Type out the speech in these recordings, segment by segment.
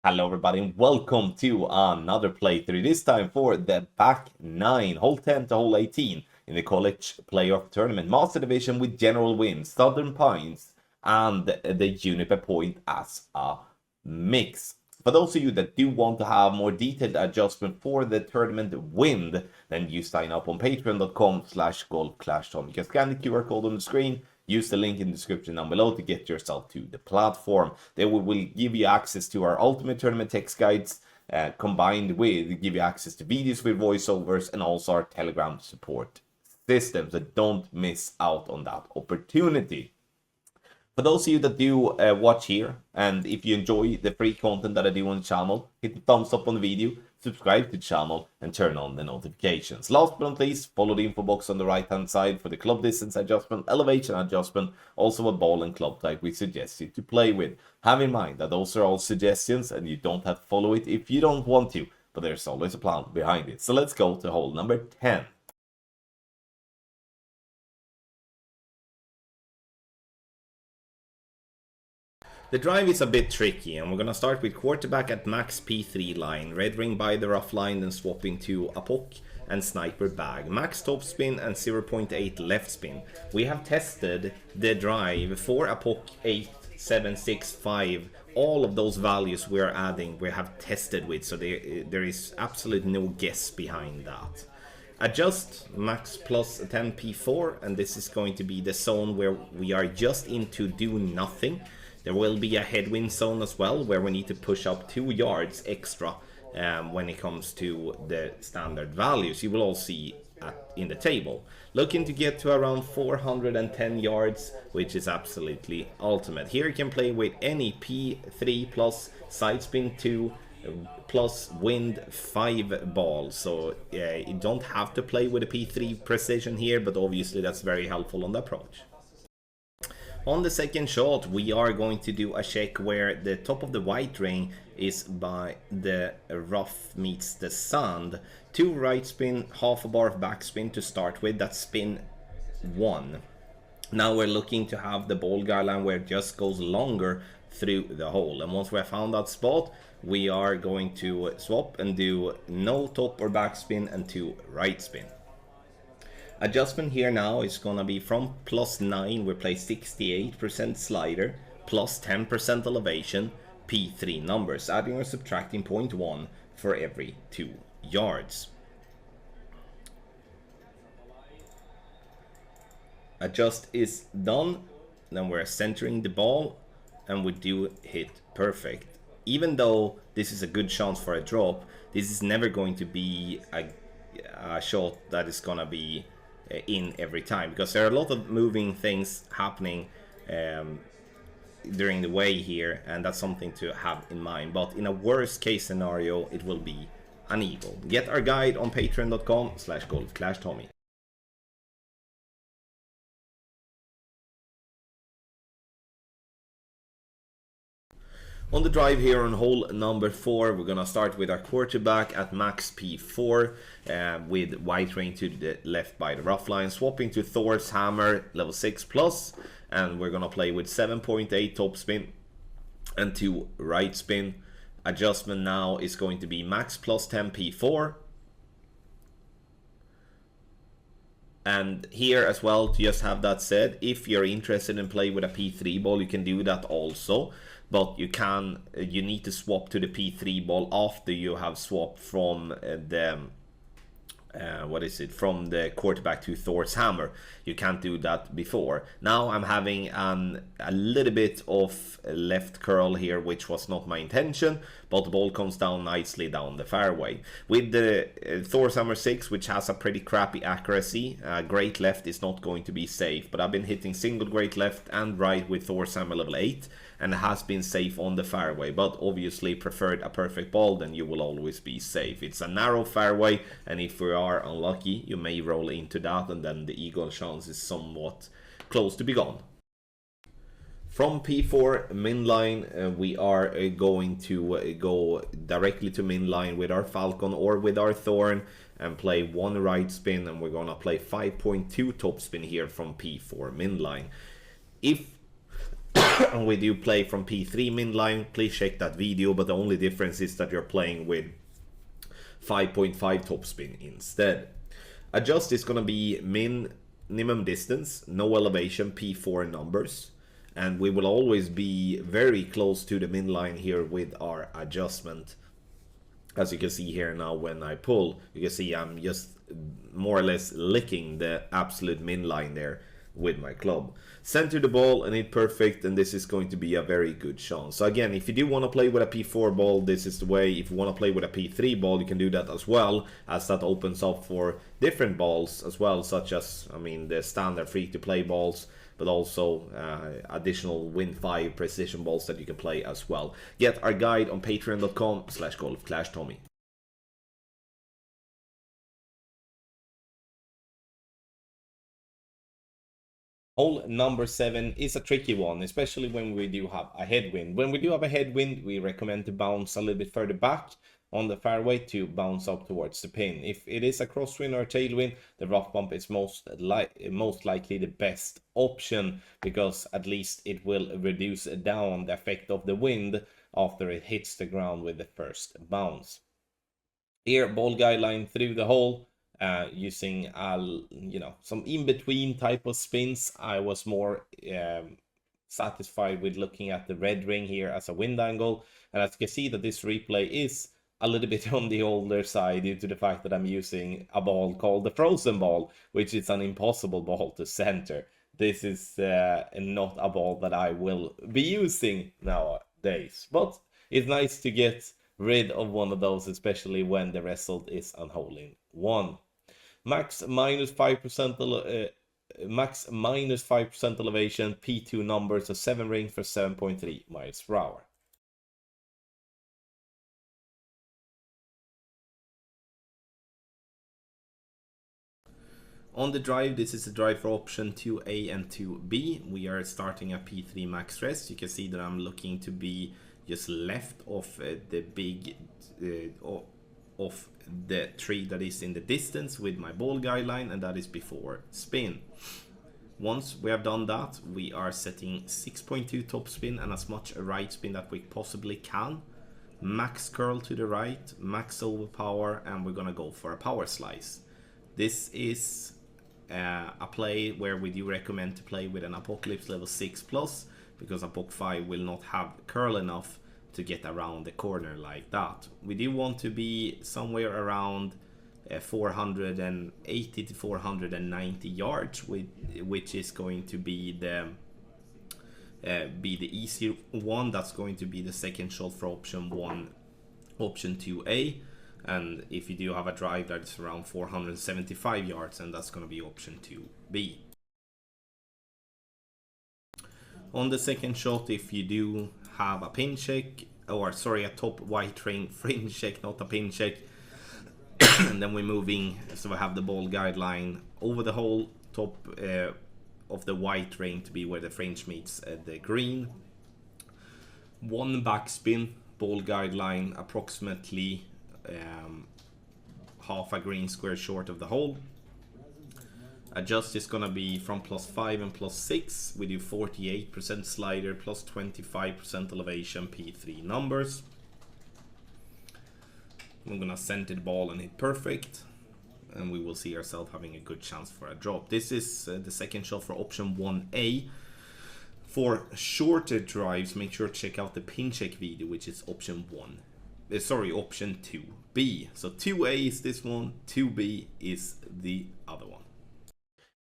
Hello everybody and welcome to another playthrough, this time for the back 9, hole 10 to hole 18 in the college playoff tournament master division with general wins, Southern Pines and the Juniper point as a mix. For those of you that do want to have more detailed adjustment for the tournament win, then you sign up on patreon.com/golfclashtom. You can scan the QR code on the screen. Use the link in the description down below to get yourself to the platform. They will give you access to our ultimate tournament text guides, combined with give you access to videos with voiceovers and also our Telegram support system. So don't miss out on that opportunity. For those of you that do watch here, and if you enjoy the free content that I do on the channel, hit the thumbs up on the video, subscribe to the channel, and turn on the notifications. Last but not least, follow the info box on the right hand side for the club distance adjustment, elevation adjustment, also what ball and club type we suggest you to play with. Have in mind that those are all suggestions and you don't have to follow it if you don't want to, but there's always a plan behind it. So let's go to hole number 10. The drive is a bit tricky, and we're going to start with quarterback at max P3 line, red ring by the rough line, then swapping to a poke and sniper bag, max top spin and 0.8 left spin. We have tested the drive for a poke 8, 7, 6, 5, all of those values we're adding we have tested with, so there is absolutely no guess behind that. Adjust max plus 10 P4, and this is going to be the zone where we are just into do nothing. There will be a headwind zone as well, where we need to push up 2 yards extra when it comes to the standard values. You will all see in the table. Looking to get to around 410 yards, which is absolutely ultimate. Here you can play with any P3 plus side spin 2 plus wind 5 ball. So you don't have to play with a P3 precision here, but obviously that's very helpful on the approach. On the second shot, we are going to do a check where the top of the white ring is by the rough meets the sand. 2 right spin, half a bar of backspin to start with. That's spin 1. Now we're looking to have the ball guideline where it just goes longer through the hole. And once we have found that spot, we are going to swap and do no top or backspin and 2 right spin. Adjustment here now is going to be from plus 9, we play 68% slider, plus 10% elevation, P3 numbers, adding or subtracting 0.1 for every 2 yards. Adjust is done, then we're centering the ball, and we do hit perfect. Even though this is a good chance for a drop, this is never going to be a shot that is going to be in every time, because there are a lot of moving things happening during the way here, and that's something to have in mind. But in a worst case scenario, it will be an eagle. Get our guide on patreon.com/golfclashtommy. On the drive here on hole number 4, we're going to start with our quarterback at max P4 with white ring to the left by the rough line, swapping to Thor's hammer level 6 plus, and we're going to play with 7.8 top spin and 2 right spin. Adjustment now is going to be max plus 10 P4. And here as well, to just have that said, if you're interested in play with a P3 ball, you can do that also. But you need to swap to the P3 ball after you have swapped from from the quarterback to Thor's hammer. You can't do that before. Now I'm having a little bit of left curl here, which was not my intention, but the ball comes down nicely down the fairway. With the Thor's hammer 6, which has a pretty crappy accuracy, great left is not going to be safe, but I've been hitting single great left and right with Thor's hammer level 8, and it has been safe on the fairway, but obviously preferred a perfect ball, then you will always be safe. It's a narrow fairway, and if we are unlucky, you may roll into that, and then the eagle chance is somewhat close to be gone. From P4 min line, we are going to go directly to min line with our Falcon or with our Thorn and play 1 right spin, and we're going to play 5.2 top spin here from P4 min line. If and we do play from P3 min line. Please check that video, but the only difference is that you're playing with 5.5 topspin instead. Adjust is going to be minimum distance, no elevation, P4 numbers. And we will always be very close to the min line here with our adjustment. As you can see here now, when I pull, you can see I'm just more or less licking the absolute min line there with my club. Center the ball and hit perfect, and this is going to be a very good chance. So again, if you do want to play with a P4 ball, this is the way. If you want to play with a P3 ball, you can do that as well, as that opens up for different balls as well, such as, I mean, the standard free-to-play balls, but also additional Win 5 precision balls that you can play as well. Get our guide on patreon.com/golfclashtommy. Hole number 7 is a tricky one, especially when we do have a headwind. When we do have a headwind, we recommend to bounce a little bit further back on the fairway to bounce up towards the pin. If it is a crosswind or a tailwind, the rough bump is most likely the best option, because at least it will reduce down the effect of the wind after it hits the ground with the first bounce. Here, ball guideline through the hole. Using some in-between type of spins. I was more satisfied with looking at the red ring here as a wind angle, and as you can see that this replay is a little bit on the older side due to the fact that I'm using a ball called the frozen ball, which is an impossible ball to center. This is not a ball that I will be using nowadays, but it's nice to get rid of one of those, especially when the result is on hole in one. Max minus 5% elevation, P2 numbers, a 7 ring for 7.3 miles per hour. On the drive, this is a drive for option 2A and 2B. We are starting a P3 max rest. You can see that I'm looking to be just left of the big of the tree that is in the distance with my ball guideline, and that is before spin. Once we have done that, we are setting 6.2 top spin and as much a right spin that we possibly can. Max curl to the right, max overpower, and we're gonna go for a power slice. This is a play where we do recommend to play with an Apocalypse level 6+, because Apoc 5 will not have curl enough to get around the corner like that. We do want to be somewhere around 480 to 490 yards, which is going to be the easy one. That's going to be the second shot for option 2A. And if you do have a drive that's around 475 yards, and that's going to be option 2B. On the second shot, if you do have a pin check, or sorry, a top white ring fringe check, not a pin check, and then we're moving, so we have the ball guideline over the whole top of the white ring to be where the fringe meets the green. One backspin, ball guideline approximately half a green square short of the hole. Adjust is gonna be from +5 and +6. We do 48% slider, plus 25% elevation, P3 numbers. We're gonna center the ball and hit perfect, and we will see ourselves having a good chance for a drop. This is the second shot for option 1A. For shorter drives, make sure to check out the pin check video, which is option 2B. So 2A is this one, 2B is the other one.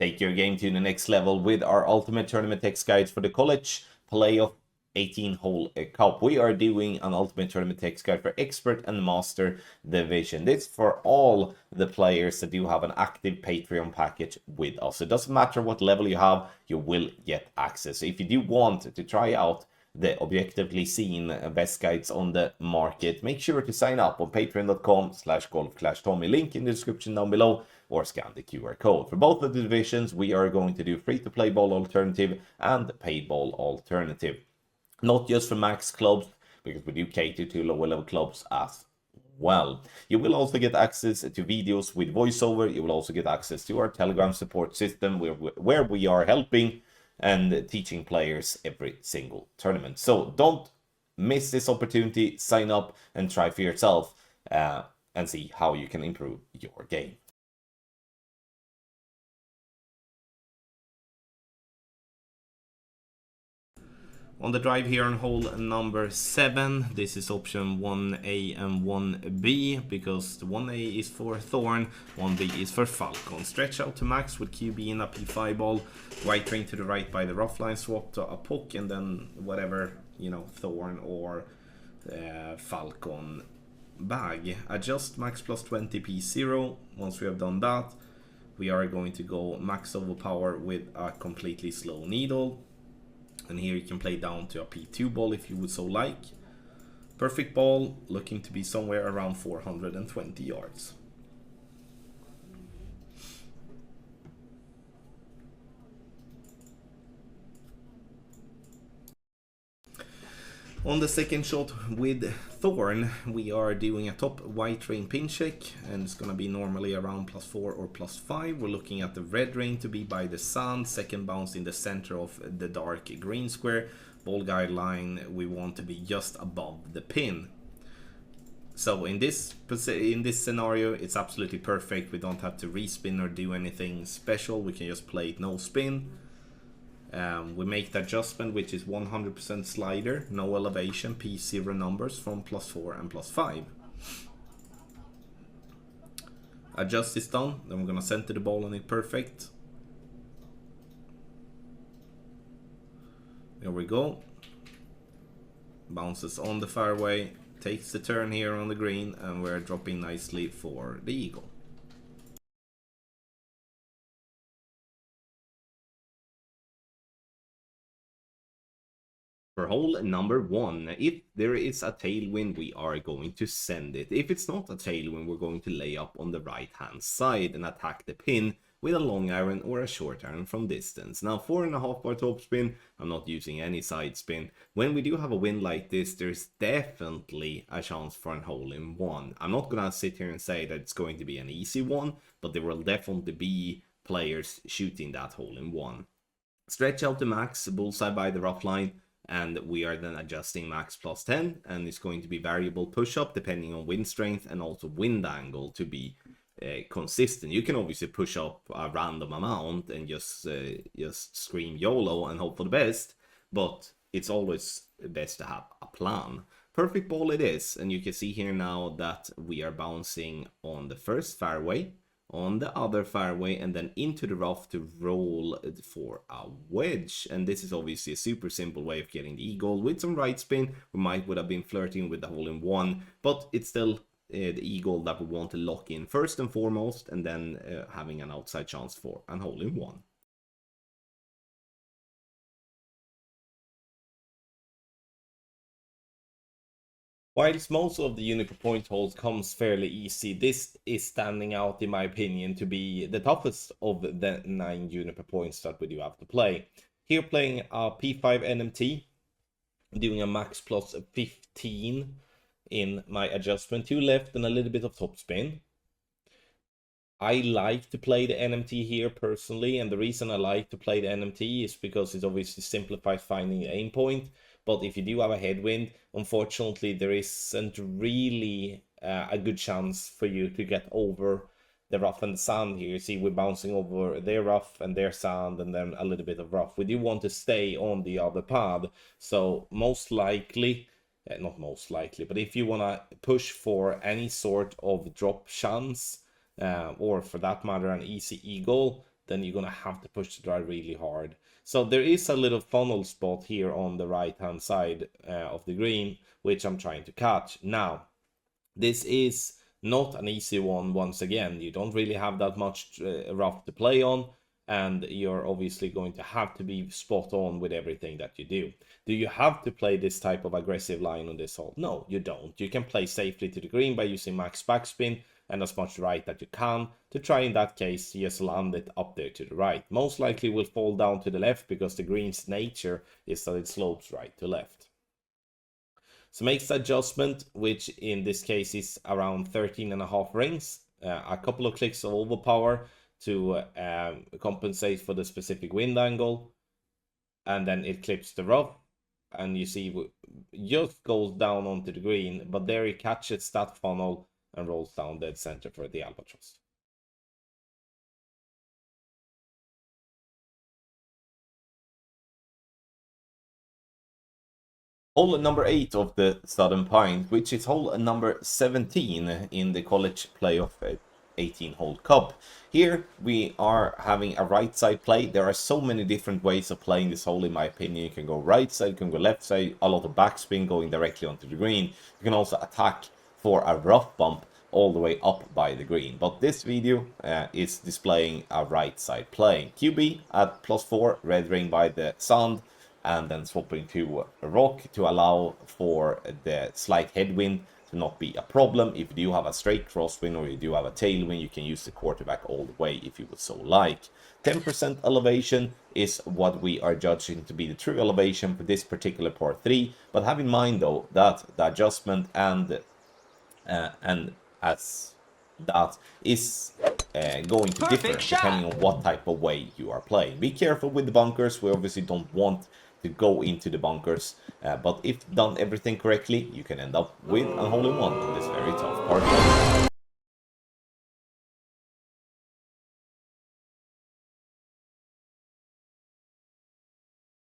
Take your game to the next level with our Ultimate Tournament Text Guides for the College Playoff 18-hole Cup. We are doing an Ultimate Tournament Text Guide for Expert and Master Division. This for all the players that do have an active Patreon package with us. It doesn't matter what level you have, you will get access. So if you do want to try out the objectively seen best guides on the market, make sure to sign up on patreon.com/golfclashtommy. Link in the description down below, or scan the QR code. For both of the divisions, we are going to do free-to-play ball alternative and paid ball alternative. Not just for max clubs, because we do cater to lower level clubs as well. You will also get access to videos with voiceover. You will also get access to our Telegram support system where we are helping and teaching players every single tournament. So don't miss this opportunity, sign up and try for yourself and see how you can improve your game. On the drive here on hole number 7, this is option 1A and 1B, because the 1A is for Thorn, 1B is for Falcon. Stretch out to max with QB in a P5 ball, white ring to the right by the rough line, swap to a puck, and then whatever, you know, Thorn or Falcon bag. Adjust max plus 20 P0. Once we have done that, we are going to go max overpower with a completely slow needle. And here you can play down to a P2 ball if you would so like. Perfect ball, looking to be somewhere around 420 yards. On the second shot with Thorn, we are doing a top white ring pin check, and it's gonna be normally around +4 or +5. We're looking at the red ring to be by the sand, second bounce in the center of the dark green square. Ball guideline, we want to be just above the pin. So in this scenario, it's absolutely perfect. We don't have to respin or do anything special. We can just play it no spin. We make the adjustment, which is 100% slider, no elevation, P0 numbers from +4 and +5. Adjust is done, then we're gonna center the ball on it perfect. There we go. Bounces on the fairway, takes the turn here on the green, and we're dropping nicely for the eagle. For hole number 1, if there is a tailwind, we are going to send it. If it's not a tailwind, we're going to lay up on the right hand side and attack the pin with a long iron or a short iron from distance. Now 4.5 bar topspin, I'm not using any side spin. When we do have a wind like this, there's definitely a chance for a hole in one. I'm not gonna sit here and say that it's going to be an easy one, but there will definitely be players shooting that hole in one. Stretch out the max, bullseye by the rough line, and we are then adjusting max +10, and it's going to be variable push-up depending on wind strength and also wind angle to be consistent. You can obviously push up a random amount and just scream YOLO and hope for the best, but it's always best to have a plan. Perfect ball it is, and you can see here now that we are bouncing on the first fairway, on the other fairway, and then into the rough to roll for a wedge. And this is obviously a super simple way of getting the eagle. With some right spin, we would have been flirting with the hole in one, but it's still the eagle that we want to lock in first and foremost, and then having an outside chance for an hole in one. Whilst most of the Juniper point holes comes fairly easy, this is standing out in my opinion to be the toughest of the 9 Juniper points that we do have to play. Here playing a P5 NMT, doing a max plus 15 in my adjustment, 2 left and a little bit of topspin. I like to play the NMT here personally, and the reason I like to play the NMT is because it obviously simplifies finding the aim point. But if you do have a headwind, unfortunately there isn't really a good chance for you to get over the rough and the sand here. You see we're bouncing over their rough and their sand and then a little bit of rough. We do want to stay on the other pad, so most likely, not most likely, but if you want to push for any sort of drop chance, or for that matter an easy eagle, then you're gonna have to push the drive really hard. So there is a little funnel spot here on the right hand side of the green, which I'm trying to catch. Now this is not an easy one. Once again, you don't really have that much rough to play on, and you're obviously going to have to be spot on with everything that you do. Do you have to play this type of aggressive line on this hole? No, you don't. You can play safely to the green by using max backspin and as much right that you can to try, in that case, just land it up there to the right. Most likely will fall down to the left because the green's nature is that it slopes right to left. So makes the adjustment, which in this case is around 13.5 rings, a couple of clicks of overpower to compensate for the specific wind angle. and then it clips the rough, and you see just goes down onto the green, but there he catches that funnel and rolls down dead center for the albatross. Hole number 8 of the Southern Pines, which is hole number 17 in the college playoff 18-hole cup. Here we are having a right side play. There are so many different ways of playing this hole, in my opinion. You can go right side, you can go left side, a lot of backspin going directly onto the green. You can also attack for a rough bump all the way up by the green. But this video is displaying a right side play. QB at +4, red ring by the sand, and then swapping to a rock to allow for the slight headwind to not be a problem. If you do have a straight crosswind or you do have a tailwind, you can use the quarterback all the way if you would so like. 10% elevation is what we are judging to be the true elevation for this particular par 3, but have in mind though that the adjustment and as that is going to differ depending on what type of way you are playing. Be careful with the bunkers. We obviously don't want to go into the bunkers, but if done everything correctly, you can end up with a hole-in-one on this very tough part.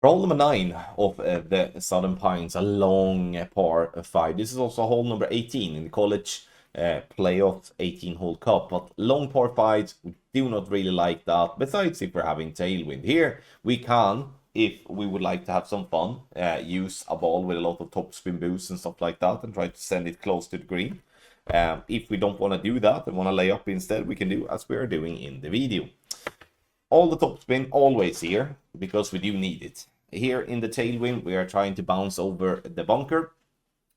Hole number 9 of the Southern Pines, a long par 5. This is also hole number 18 in the college playoff 18-hole cup, but long par 5s, we do not really like that. Besides, if we're having tailwind here, we can, if we would like to have some fun, use a ball with a lot of topspin boost and stuff like that and try to send it close to the green. If we don't want to do that and want to lay up instead, we can do as we are doing in the video. All the topspin always here, because we do need it. Here in the tailwind, we are trying to bounce over the bunker.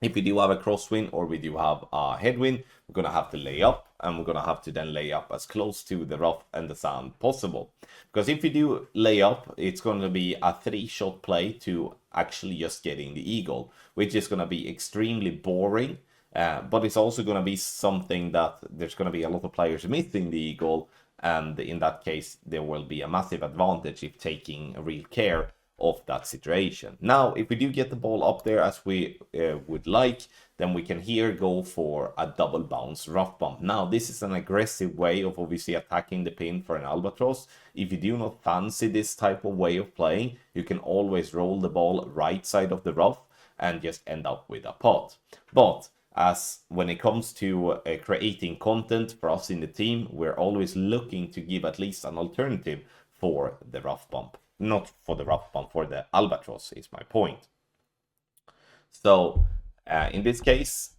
If we do have a crosswind or we do have a headwind, we're going to have to lay up, and we're going to have to then lay up as close to the rough and the sand possible. Because if we do lay up, it's going to be a 3-shot play to actually just getting the eagle, which is going to be extremely boring. But it's also going to be something that there's going to be a lot of players missing the eagle, and in that case, there will be a massive advantage if taking real care of that situation. Now, if we do get the ball up there as we would like, then we can here go for a double bounce rough bump. Now, this is an aggressive way of obviously attacking the pin for an albatross. If you do not fancy this type of way of playing, you can always roll the ball right side of the rough and just end up with a pot. But as when it comes to creating content for us in the team, we're always looking to give at least an alternative for the rough bump. Not for the rough bump, for the albatross is my point. So in this case,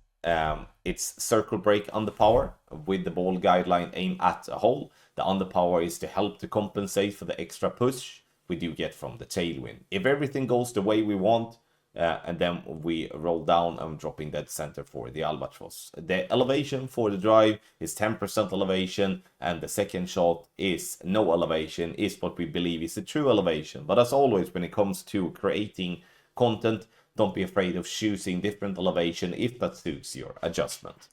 it's circle break underpower with the ball guideline aim at a hole. The underpower is to help to compensate for the extra push we do get from the tailwind. If everything goes the way we want, and then we roll down and dropping dead center for the albatross. The elevation for the drive is 10% elevation, and the second shot is no elevation, is what we believe is the true elevation. But as always, when it comes to creating content, don't be afraid of choosing different elevation if that suits your adjustment.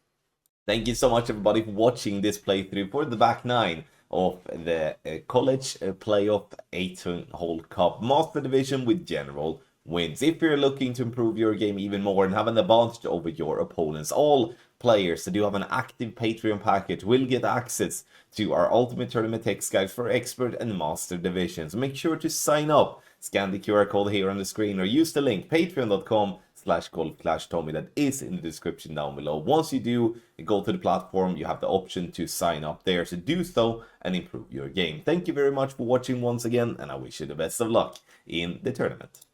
Thank you so much, everybody, for watching this playthrough for the back 9 of the college playoff 18-hole cup master division with general wins. If you're looking to improve your game even more and have an advantage over your opponents, all players that do have an active Patreon package will get access to our Ultimate Tournament Text Guide for Expert and Master divisions. Make sure to sign up, scan the QR code here on the screen, or use the link patreon.com/golf-tommy that is in the description down below. Once you do go to the platform, you have the option to sign up there, so do so and improve your game. Thank you very much for watching once again, and I wish you the best of luck in the tournament.